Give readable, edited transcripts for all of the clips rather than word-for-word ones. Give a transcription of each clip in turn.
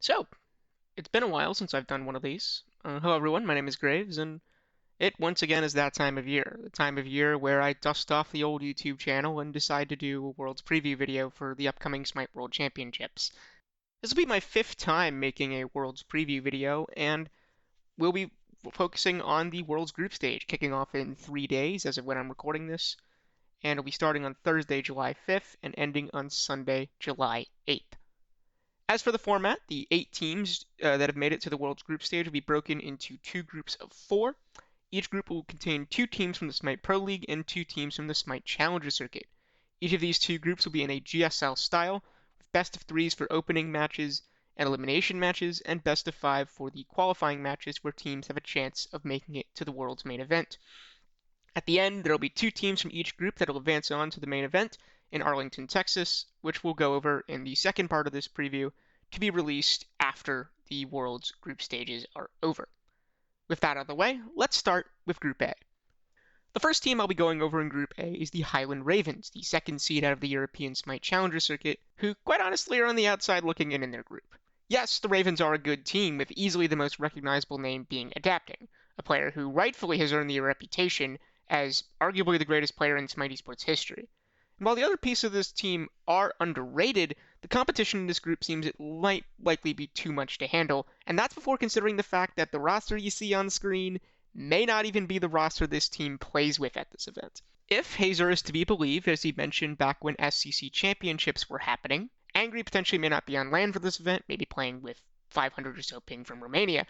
So, it's been a while since I've done one of these. Hello everyone, my name is Graves, and it once again is that time of year. The time of year where I dust off the old YouTube channel and decide to do a Worlds preview video for the upcoming Smite World Championships. This will be my 5th time making a Worlds preview video, and we'll be focusing on the Worlds group stage, kicking off in 3 days as of when I'm recording this, and it'll be starting on Thursday, July 5th, and ending on Sunday, July 8th. As for the format, the 8 teams that have made it to the World's group stage will be broken into 2 groups of 4. Each group will contain 2 teams from the Smite Pro League and 2 teams from the Smite Challenger Circuit. Each of these 2 groups will be in a GSL style, with best of 3s for opening matches and elimination matches, and best of 5 for the qualifying matches where teams have a chance of making it to the World's main event. At the end, there will be 2 teams from each group that will advance on to the main event in Arlington, Texas, which we'll go over in the second part of this preview, to be released after the World's group stages are over. With that out of the way, let's start with Group A. The first team I'll be going over in Group A is the Highland Ravens, the 2nd seed out of the European Smite Challenger Circuit, who quite honestly are on the outside looking in their group. Yes, the Ravens are a good team, with easily the most recognizable name being Adapting, a player who rightfully has earned the reputation as arguably the greatest player in Smite Esports history. And while the other pieces of this team are underrated, the competition in this group seems it might likely be too much to handle, and that's before considering the fact that the roster you see on screen may not even be the roster this team plays with at this event. If Hazer is to be believed, as he mentioned back when SWC championships were happening, Angry potentially may not be on land for this event, maybe playing with 500 or so ping from Romania,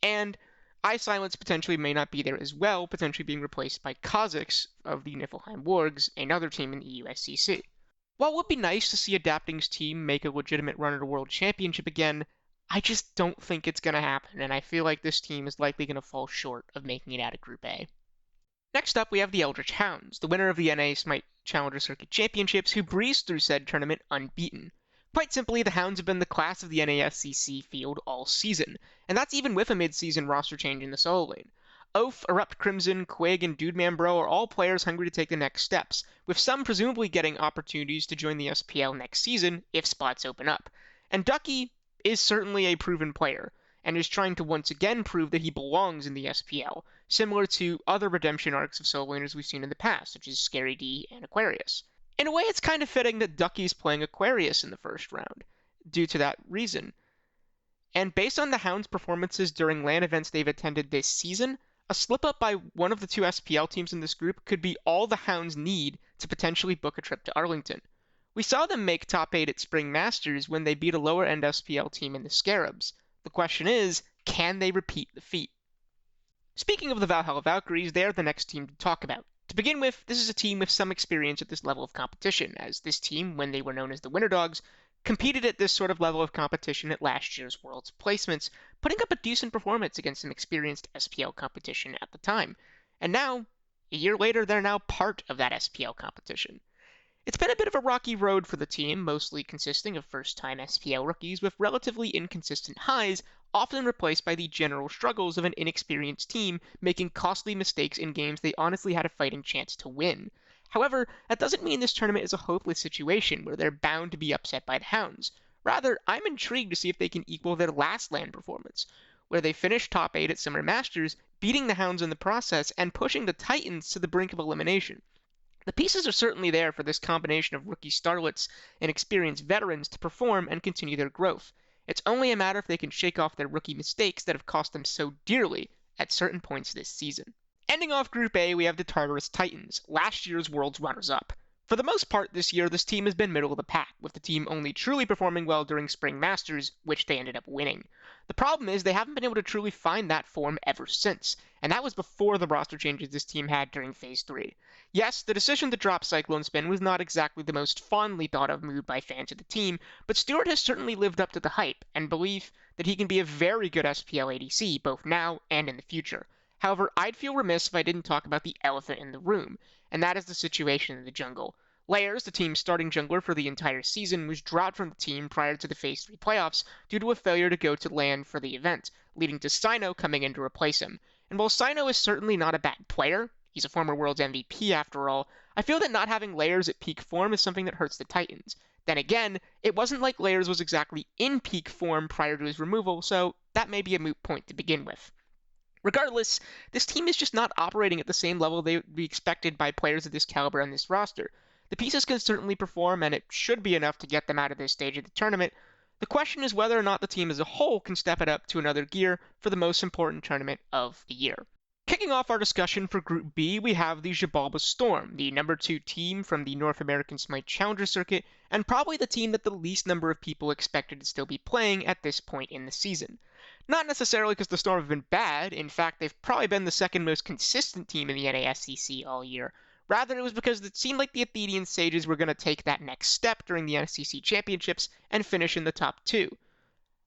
and iSilence potentially may not be there as well, potentially being replaced by Kha'Zix of the Niflheim Wargs, another team in the EUSCC. While it would be nice to see Adapting's team make a legitimate run at a World Championship again, I just don't think it's going to happen, and I feel like this team is likely going to fall short of making it out of Group A. Next up, we have the Eldritch Hounds, the winner of the NA Smite Challenger Circuit Championships, who breezed through said tournament unbeaten. Quite simply, the Hounds have been the class of the NASCC field all season, and that's even with a mid-season roster change in the solo lane. Oaf, Erupt Crimson, Quig, and Dudeman Bro are all players hungry to take the next steps, with some presumably getting opportunities to join the SPL next season if spots open up. And Ducky is certainly a proven player, and is trying to once again prove that he belongs in the SPL, similar to other redemption arcs of solo laners we've seen in the past, such as Scary D and Aquarius. In a way, it's kind of fitting that Ducky's playing Aquarius in the first round, due to that reason. And based on the Hounds' performances during LAN events they've attended this season, a slip-up by one of the 2 SPL teams in this group could be all the Hounds need to potentially book a trip to Arlington. We saw them make top 8 at Spring Masters when they beat a lower-end SPL team in the Scarabs. The question is, can they repeat the feat? Speaking of the Valhalla Valkyries, they are the next team to talk about. To begin with, this is a team with some experience at this level of competition, as this team, when they were known as the Winter Dogs, competed at this sort of level of competition at last year's Worlds placements, putting up a decent performance against some experienced SPL competition at the time. And now, a year later, they're now part of that SPL competition. It's been a bit of a rocky road for the team, mostly consisting of first-time SPL rookies with relatively inconsistent highs, often replaced by the general struggles of an inexperienced team making costly mistakes in games they honestly had a fighting chance to win. However, that doesn't mean this tournament is a hopeless situation where they're bound to be upset by the Hounds. Rather, I'm intrigued to see if they can equal their last LAN performance, where they finished top 8 at Summer Masters, beating the Hounds in the process and pushing the Titans to the brink of elimination. The pieces are certainly there for this combination of rookie starlets and experienced veterans to perform and continue their growth. It's only a matter if they can shake off their rookie mistakes that have cost them so dearly at certain points this season. Ending off Group A, we have the Tartarus Titans, last year's World's runners-up. For the most part this year, this team has been middle of the pack, with the team only truly performing well during Spring Masters, which they ended up winning. The problem is they haven't been able to truly find that form ever since, and that was before the roster changes this team had during Phase 3. Yes, the decision to drop Cyclone Spin was not exactly the most fondly thought of move by fans of the team, but Stewart has certainly lived up to the hype and belief that he can be a very good SPL ADC both now and in the future. However, I'd feel remiss if I didn't talk about the elephant in the room, and that is the situation in the jungle. Layers, the team's starting jungler for the entire season, was dropped from the team prior to the Phase 3 playoffs due to a failure to go to LAN for the event, leading to Sino coming in to replace him. And while Sino is certainly not a bad player, he's a former World's MVP after all, I feel that not having Layers at peak form is something that hurts the Titans. Then again, it wasn't like Layers was exactly in peak form prior to his removal, so that may be a moot point to begin with. Regardless, this team is just not operating at the same level they would be expected by players of this caliber on this roster. The pieces can certainly perform, and it should be enough to get them out of this stage of the tournament. The question is whether or not the team as a whole can step it up to another gear for the most important tournament of the year. Kicking off our discussion for Group B, we have the Xibalba Storm, the number 2 team from the North American Smite Challenger Circuit, and probably the team that the least number of people expected to still be playing at this point in the season. Not necessarily because the Storm have been bad, in fact they've probably been the second most consistent team in the NASCC all year. Rather, it was because it seemed like the Athenian Sages were going to take that next step during the NSCC Championships and finish in the top 2.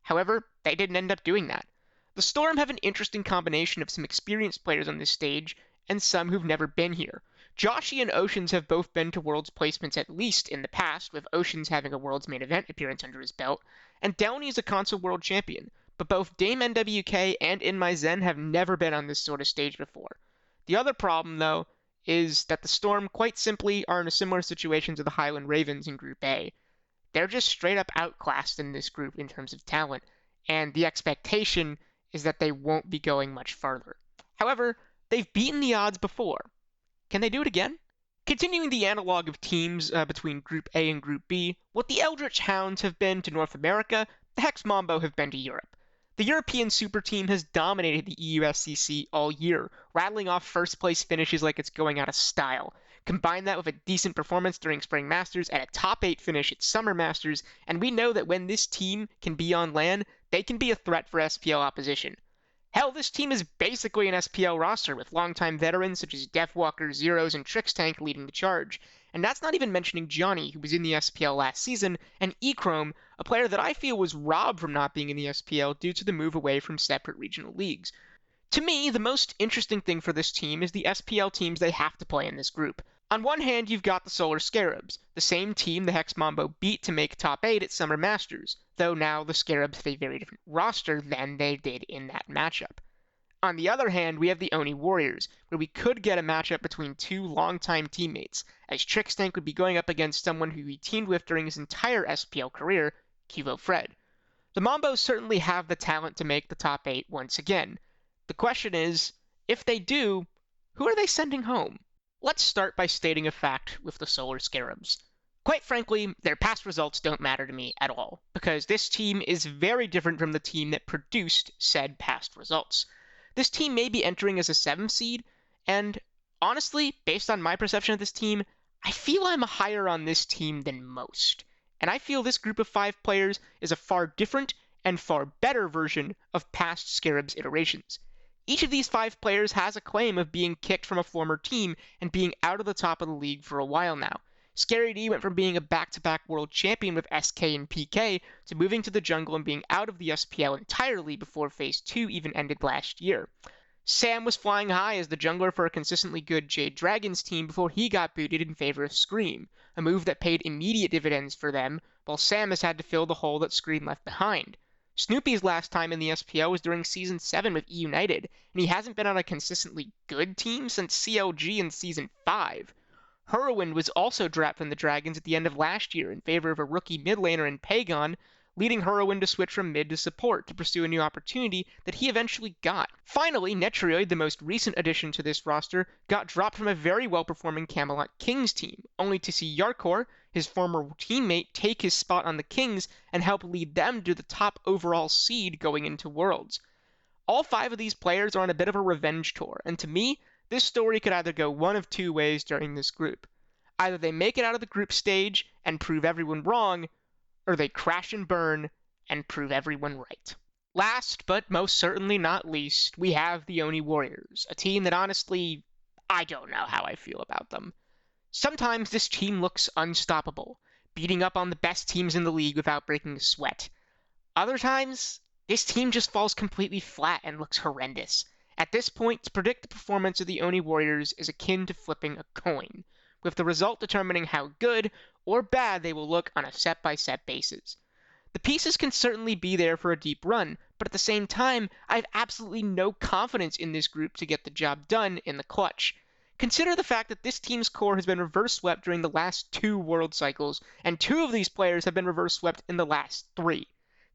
However, they didn't end up doing that. The Storm have an interesting combination of some experienced players on this stage and some who've never been here. Joshi and Oceans have both been to Worlds placements at least in the past, with Oceans having a Worlds main event appearance under his belt, and Downey is a console world champion, but both Dame NWK and In My Zen have never been on this sort of stage before. The other problem, though, is that the Storm quite simply are in a similar situation to the Highland Ravens in Group A. They're just straight up outclassed in this group in terms of talent, and the expectation is that they won't be going much further. However, they've beaten the odds before. Can they do it again? Continuing the analog of teams between Group A and Group B, what the Eldritch Hounds have been to North America, the Hex Mambo have been to Europe. The European super team has dominated the EUSCC all year, rattling off first place finishes like it's going out of style. Combine that with a decent performance during Spring Masters and a top 8 finish at Summer Masters, and we know that when this team can be on LAN, they can be a threat for SPL opposition. Hell, this team is basically an SPL roster with longtime veterans such as Deathwalker, Zeros, and Trixtank leading the charge. And that's not even mentioning Johnny, who was in the SPL last season, and Echrome, a player that I feel was robbed from not being in the SPL due to the move away from separate regional leagues. To me, the most interesting thing for this team is the SPL teams they have to play in this group. On one hand, you've got the Solar Scarabs, the same team the Hex Mambo beat to make top 8 at Summer Masters, though now the Scarabs have a very different roster than they did in that matchup. On the other hand, we have the Oni Warriors, where we could get a matchup between two longtime teammates, as Trixtank would be going up against someone who he teamed with during his entire SPL career, Kivo Fred. The Mambos certainly have the talent to make the top 8 once again. The question is, if they do, who are they sending home? Let's start by stating a fact with the Solar Scarabs. Quite frankly, their past results don't matter to me at all, because this team is very different from the team that produced said past results. This team may be entering as a 7th seed, and honestly, based on my perception of this team, I feel I'm higher on this team than most. And I feel this group of 5 players is a far different and far better version of past Scarabs iterations. Each of these 5 players has a claim of being kicked from a former team and being out of the top of the league for a while now. Scary D went from being a back-to-back world champion with SK and PK to moving to the jungle and being out of the SPL entirely before Phase 2 even ended last year. Sam was flying high as the jungler for a consistently good Jade Dragons team before he got booted in favor of Scream, a move that paid immediate dividends for them, while Sam has had to fill the hole that Scream left behind. Snoopy's last time in the SPL was during Season 7 with E United, and he hasn't been on a consistently good team since CLG in Season 5. Hurwin was also dropped from the Dragons at the end of last year in favor of a rookie mid laner in Pagon, leading Hurwin to switch from mid to support to pursue a new opportunity that he eventually got. Finally, Netrioid, the most recent addition to this roster, got dropped from a very well-performing Camelot Kings team, only to see Yarkor, his former teammate, take his spot on the Kings and help lead them to the top overall seed going into Worlds. All 5 of these players are on a bit of a revenge tour, and to me, this story could either go one of 2 ways during this group. Either they make it out of the group stage and prove everyone wrong, or they crash and burn and prove everyone right. Last, but most certainly not least, we have the Oni Warriors, a team that honestly, I don't know how I feel about them. Sometimes this team looks unstoppable, beating up on the best teams in the league without breaking a sweat. Other times, this team just falls completely flat and looks horrendous. At this point, to predict the performance of the Oni Warriors is akin to flipping a coin, with the result determining how good or bad they will look on a set-by-set basis. The pieces can certainly be there for a deep run, but at the same time, I have absolutely no confidence in this group to get the job done in the clutch. Consider the fact that this team's core has been reverse swept during the last 2 world cycles, and 2 of these players have been reverse swept in the last 3.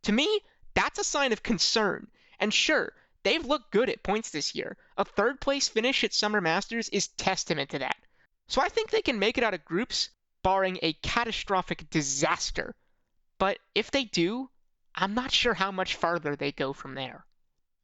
To me, that's a sign of concern. And sure, they've looked good at points this year. A 3rd place finish at Summer Masters is testament to that. So I think they can make it out of groups, barring a catastrophic disaster. But if they do, I'm not sure how much farther they go from there.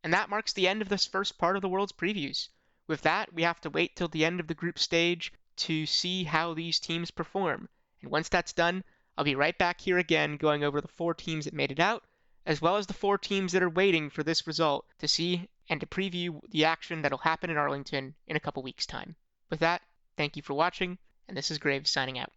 And that marks the end of this first part of the World's previews. With that, we have to wait till the end of the group stage to see how these teams perform. And once that's done, I'll be right back here again going over the 4 teams that made it out, as well as the 4 teams that are waiting for this result to see and to preview the action that'll happen in Arlington in a couple weeks' time. With that, thank you for watching, and this is Graves signing out.